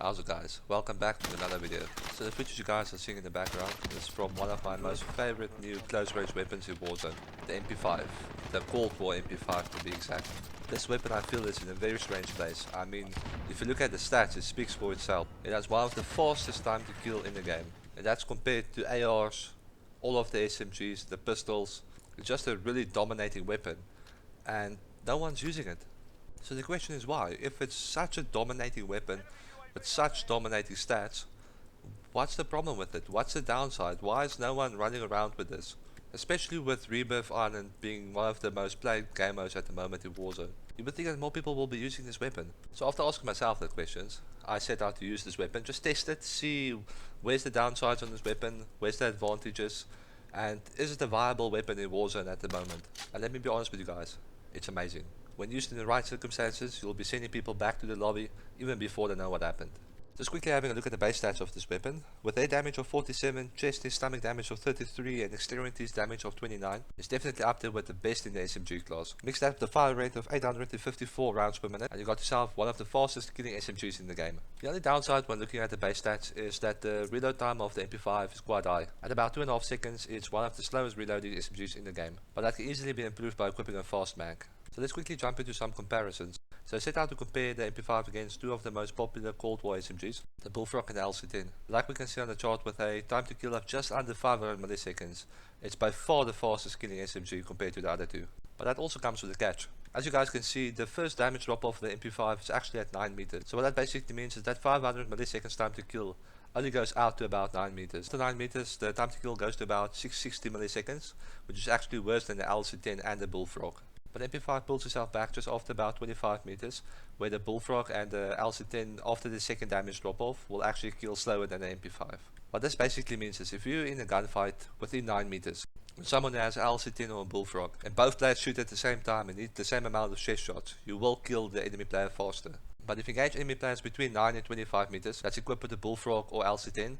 How's it guys? Welcome back to another video. So the footage you guys are seeing in the background is from one of my most favorite new close range weapons in Warzone, the MP5. The Cold War MP5 to be exact. This weapon I feel is in a very strange place. I mean, if you look at the stats, it speaks for itself. It has one of the fastest time to kill in the game. And that's compared to ARs, all of the SMGs, the pistols. It's just a really dominating weapon. And no one's using it. So the question is why? If it's such a dominating weapon with such dominating stats, what's the problem with it? What's the downside? Why is no one running around with this? Especially with Rebirth Island being one of the most played game modes at the moment in Warzone. You would think that more people will be using this weapon. So after asking myself the questions, I set out to use this weapon, just test it, see where's the downsides on this weapon, where's the advantages, and is it a viable weapon in Warzone at the moment? And let me be honest with you guys, it's amazing. When used in the right circumstances, you'll be sending people back to the lobby even before they know what happened. Just quickly having a look at the base stats of this weapon. With air damage of 47, chest and stomach damage of 33 and extremities damage of 29, it's definitely up there with the best in the SMG class. Mix that with the fire rate of 854 rounds per minute and you got yourself one of the fastest killing SMGs in the game. The only downside when looking at the base stats is that the reload time of the MP5 is quite high. At about 2.5 seconds, it's one of the slowest reloading SMGs in the game, but that can easily be improved by equipping a fast mag. So let's quickly jump into some comparisons. So I set out to compare the MP5 against two of the most popular Cold War SMGs, the Bullfrog and the LC10. Like we can see on the chart, with a time to kill of just under 500 milliseconds, it's by far the fastest killing SMG compared to the other two. But that also comes with a catch. As you guys can see, the first damage drop off of the MP5 is actually at 9 meters. So what that basically means is that 500 milliseconds time to kill only goes out to about 9 meters. After 9 meters, the time to kill goes to about 660 milliseconds, which is actually worse than the LC10 and the Bullfrog. But MP5 pulls itself back just after about 25 meters, where the Bullfrog and the LC10 after the second damage drop off will actually kill slower than the MP5. What this basically means is if you're in a gunfight within 9 meters, when someone has an LC10 or a Bullfrog, and both players shoot at the same time and need the same amount of chest shots, you will kill the enemy player faster. But if you engage enemy players between 9 and 25 meters, that's equipped with the Bullfrog or LC10,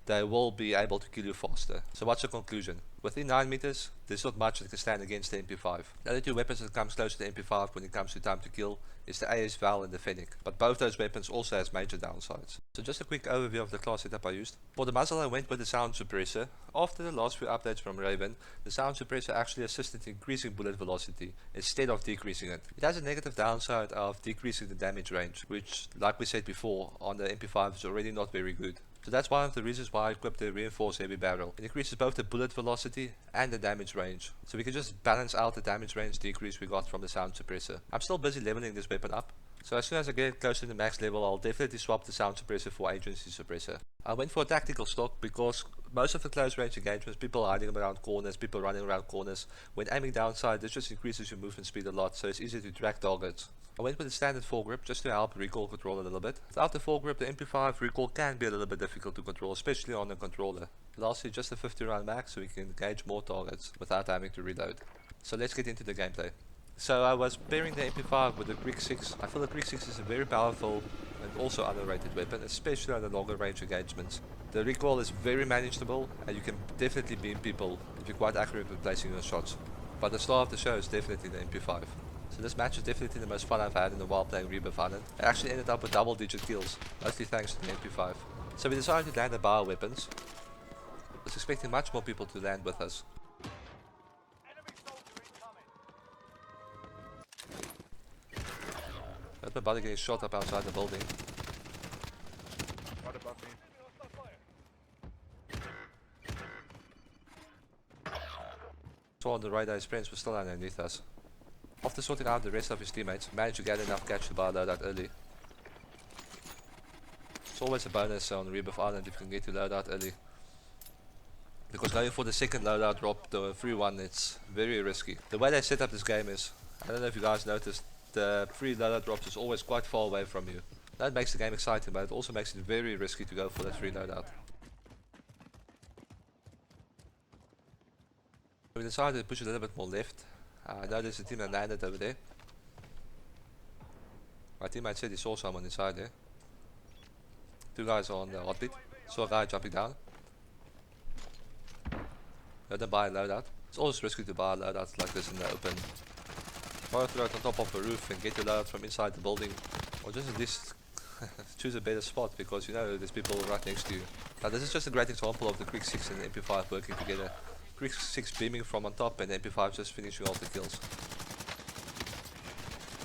they will be able to kill you faster. So what's the conclusion? Within 9 meters, there's not much that can stand against the MP5. The other two weapons that comes close to the MP5 when it comes to time to kill is the AS Val and the Fennec, but both those weapons also has major downsides. So just a quick overview of the class setup I used. For the muzzle I went with the sound suppressor. After the last few updates from Raven, the sound suppressor actually assisted in increasing bullet velocity instead of decreasing it. It has a negative downside of decreasing the damage range, which like we said before on the MP5 is already not very good. So that's one of the reasons why I equipped the reinforced heavy barrel. It increases both the bullet velocity and the damage range. So we can just balance out the damage range decrease we got from the sound suppressor. I'm still busy leveling this weapon up. So as soon as I get close to the max level, I'll definitely swap the sound suppressor for agency suppressor. I went for a tactical stock because most of the close range engagements, people hiding around corners, people running around corners. When aiming downside, this just increases your movement speed a lot, so it's easier to track targets. I went with the standard foregrip just to help recoil control a little bit. Without the foregrip, the MP5 recoil can be a little bit difficult to control, especially on the controller. Lastly, just a 50 round mag so we can engage more targets without having to reload. So let's get into the gameplay. So I was pairing the MP5 with the Greek 6. I feel the Greek 6 is a very powerful and also underrated weapon, especially on the longer range engagements. The recoil is very manageable and you can definitely beam people if you're quite accurate with placing your shots. But the star of the show is definitely the MP5. So this match is definitely the most fun I've had in a while playing Rebirth Island. I actually ended up with double-digit kills, mostly thanks to the MP5. So we decided to land the bio weapons. I was expecting much more people to land with us. I heard my buddy getting shot up outside the building. Right above me. Saw on the radar his friends were still underneath us. After sorting out the rest of his teammates, managed to get enough catch to buy a loadout early. It's always a bonus on Rebirth Island if you can get to loadout early. Because going for the second loadout drop, the free one, it's very risky. The way they set up this game is, I don't know if you guys noticed, the free loadout drops is always quite far away from you. That makes the game exciting, but it also makes it very risky to go for that free loadout. We decided to push a little bit more left. I know there's a team that landed over there. My teammate said he saw someone inside there. Two guys are on the heartbeat. Saw a guy jumping down. Let them buy a loadout. It's always risky to buy a loadout like this in the open. Or throw it on top of a roof and get your loadout from inside the building. Or just at least choose a better spot because you know there's people right next to you. Now this is just a great example of the Quick 6 and the MP5 working together. Quick 6 beaming from on top and the MP5 just finishing off the kills.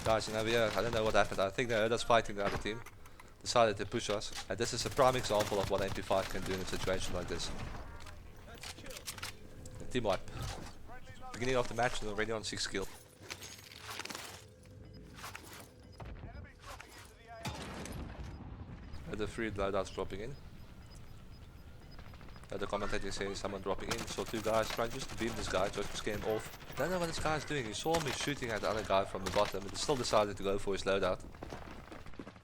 Guys, you know, I don't know what happened. I think they heard us fighting the other team. Decided to push us. And this is a prime example of what MP5 can do in a situation like this. Team wipe. Beginning of the match and already on 6 kills. The 3 loadouts dropping in. The commentator saying someone dropping in. Saw 2 guys trying just to beam this guy, just to scare him off. I don't know what this guy is doing. He saw me shooting at the other guy from the bottom, but he still decided to go for his loadout.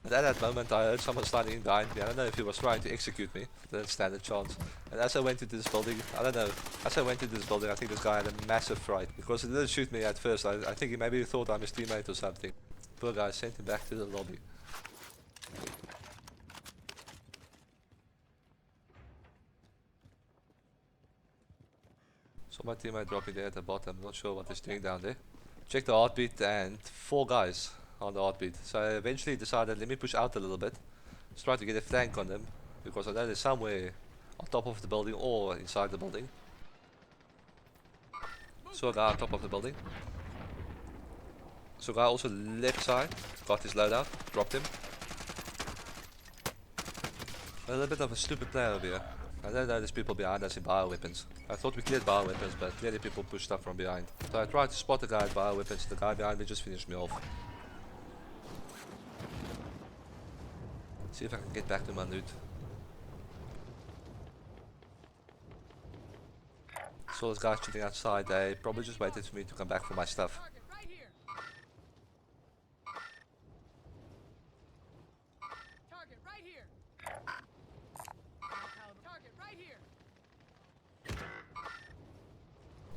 And at that moment I heard someone standing in behind me. I don't know if he was trying to execute me. Didn't stand a chance. And as I went into this building, I don't know. As I went into this building, I think this guy had a massive fright. Because he didn't shoot me at first. I think he maybe thought I'm his teammate or something. Poor guy sent him back to the lobby. So my teammate dropping there at the bottom. Not sure what he's doing down there. Check the heartbeat and 4 guys on the heartbeat. So I eventually decided, let me push out a little bit. Let's try to get a flank on them. Because I know they're somewhere on top of the building or inside the building. Saw a guy on top of the building. Saw a guy also left side. Got his loadout. Dropped him. A little bit of a stupid play over here. I don't know there's people behind us in bioweapons. I thought we cleared bioweapons, but clearly people pushed up from behind. So I tried to spot the guy at bioweapons. The guy behind me just finished me off. See if I can get back to my loot. Saw this guy shooting outside. They probably just waited for me to come back for my stuff.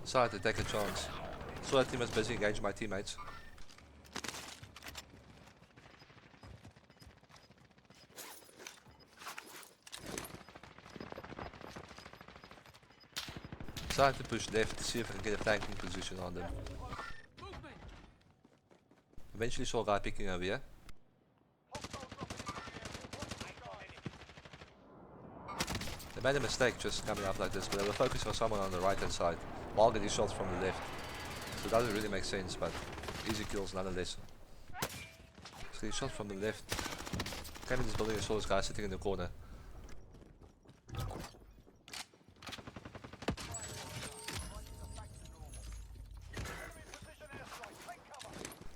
Decided to take a chance. Saw that team was busy engaging my teammates. Decided to push left to see if I can get a flanking position on them. Eventually saw a guy picking over here. They made a mistake just coming up like this, but they were focusing on someone on the right hand side while getting shots from the left. So it doesn't really make sense, but easy kills nonetheless. So getting shot from the left. Came in this building and saw this guy sitting in the corner.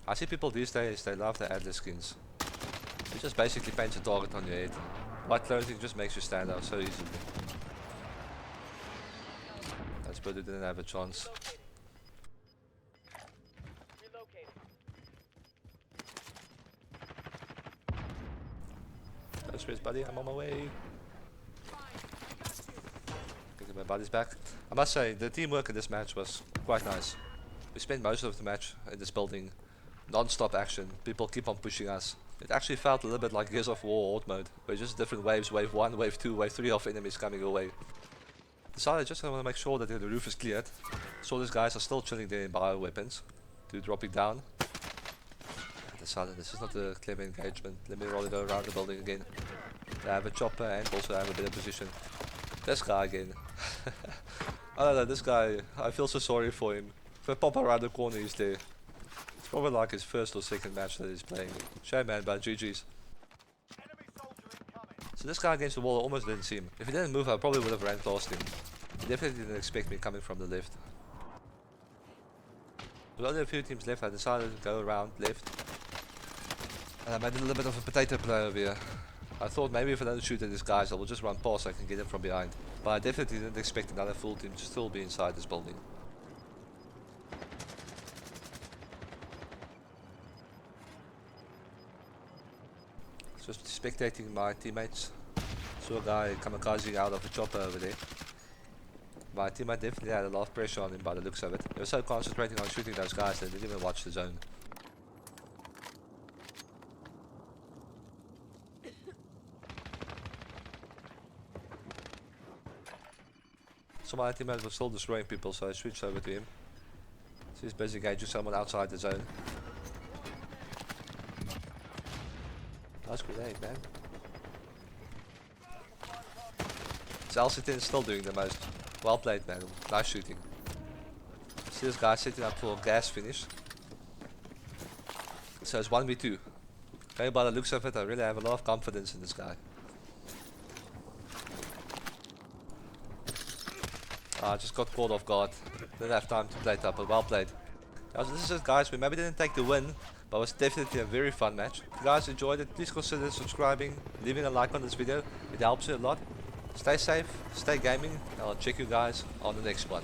I see people these days, they love the Atlas skins. It just basically paints a target on your head. White clothing just makes you stand out so easily. That's but it didn't have a chance. No stress, buddy, I'm on my way. Getting my buddies back. I must say, the teamwork in this match was quite nice. We spent most of the match in this building. Non-stop action, people keep on pushing us. It actually felt a little bit like Gears of War Horde mode, where just different waves, wave 1, wave 2, wave 3 of enemies coming away. Decided just I want to make sure that the roof is cleared. So these guys are still chilling there in bioweapons. To dropping down. I decided this is not a clever engagement. Let me roll it around the building again. They have a chopper and also have a better position. This guy again. I don't know, this guy, I feel so sorry for him. If I pop around the corner he's there. It's probably like his first or second match that he's playing. Shame man, but GG's. So this guy against the wall, I almost didn't see him. If he didn't move, I probably would have ran past him. He definitely didn't expect me coming from the left. With only a few teams left, I decided to go around left. And I made a little bit of a potato play over here. I thought maybe if I don't shoot at these guys, I will just run past so I can get him from behind. But I definitely didn't expect another full team to still be inside this building. Just spectating my teammates. Saw a guy kamikaze out of a chopper over there. My teammate definitely had a lot of pressure on him by the looks of it. He was so concentrating on shooting those guys that they didn't even watch the zone. So my teammate was still destroying people, so I switched over to him. So he's busy engaging someone outside the zone. Nice grenade, man. LC10 is still doing the most. Well played, man. Nice shooting. See this guy sitting up for gas finish. So it's 1v2. Okay, by the looks of it, I really have a lot of confidence in this guy. I just got caught off guard. Didn't have time to play it up, but well played. This is it, guys. We maybe didn't take the win, but it was definitely a very fun match. If you guys enjoyed it, please consider subscribing, leaving a like on this video. It helps you a lot. Stay safe, stay gaming, and I'll check you guys on the next one.